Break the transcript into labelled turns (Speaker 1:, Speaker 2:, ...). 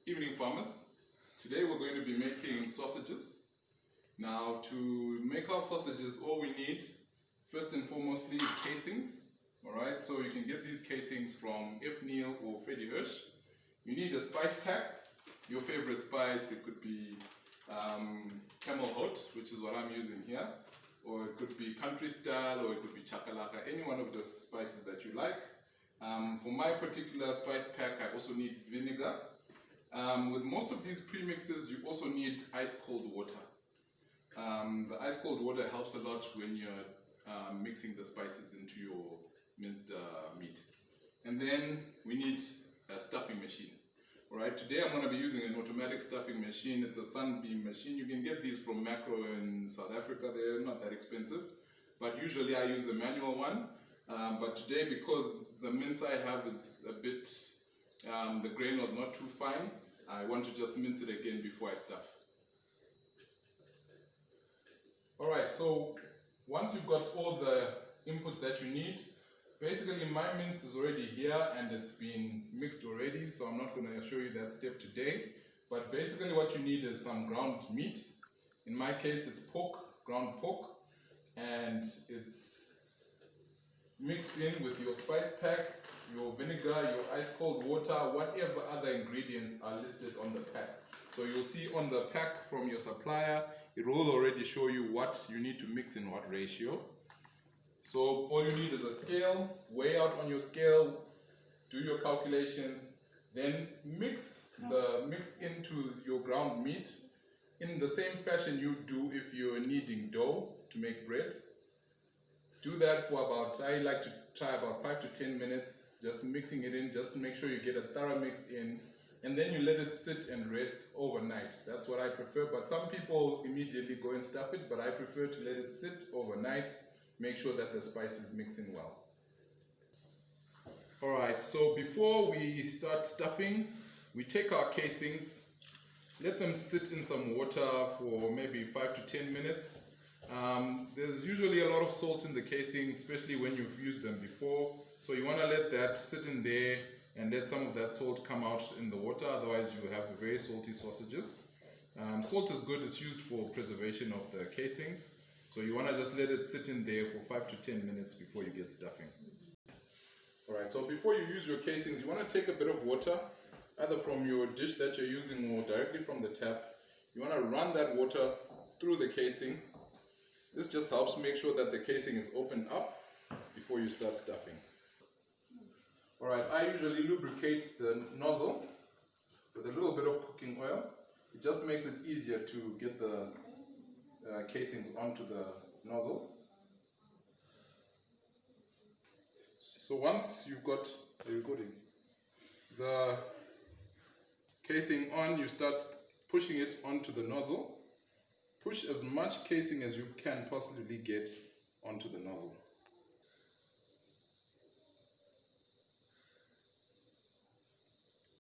Speaker 1: Evening farmers. Today we're going to be making sausages. Now to make our sausages, all we need first and foremostly is casings. Alright, so you can get these casings from Neil or Freddy Hirsch. You need a spice pack. Your favorite spice, it could be camel hot, which is what I'm using here, or it could be country style, or it could be chakalaka, any one of the spices that you like. For my particular spice pack, I also need vinegar. With most of these premixes, you also need ice cold water. The ice cold water helps a lot when you're mixing the spices into your minced meat. And then we need a stuffing machine. Alright, today I'm going to be using an automatic stuffing machine. It's a Sunbeam machine. You can get these from Macro in South Africa. They're not that expensive. But usually I use a manual one. But today, because the mince I have is a bit, the grain was not too fine, I want to just mince it again before I stuff. Alright, so once you've got all the inputs that you need, basically my mince is already here and it's been mixed already, so I'm not going to show you that step today. But basically what you need is some ground meat. In my case it's pork, ground pork, and it's mixed in with your spice pack, your vinegar, your ice cold water, whatever other ingredients are listed on the pack. So you'll see on the pack from your supplier, it will already show you what you need to mix in what ratio. So all you need is a scale, weigh out on your scale, do your calculations, then mix into your ground meat in the same fashion you do if you're kneading dough to make bread. Do that for about, I like to try about 5 to 10 minutes, just mixing it in, just to make sure you get a thorough mix in, and then you let it sit and rest overnight. That's what I prefer, but some people immediately go and stuff it, but I prefer to let it sit overnight, make sure that the spices mix in well. Alright, so before we start stuffing, we take our casings, let them sit in some water for maybe 5 to 10 minutes. There's usually a lot of salt in the casings, especially when you've used them before. So you want to let that sit in there and let some of that salt come out in the water, otherwise you have very salty sausages. Salt is good, it's used for preservation of the casings. So you want to just let it sit in there for 5 to 10 minutes before you get stuffing. Alright, so before you use your casings, you want to take a bit of water, either from your dish that you're using or directly from the tap. You want to run that water through the casing. This just helps make sure that the casing is opened up before you start stuffing. Alright, I usually lubricate the nozzle with a little bit of cooking oil. It just makes it easier to get the casings onto the nozzle. So once you've got the casing on, you start pushing it onto the nozzle. Push as much casing as you can possibly get onto the nozzle.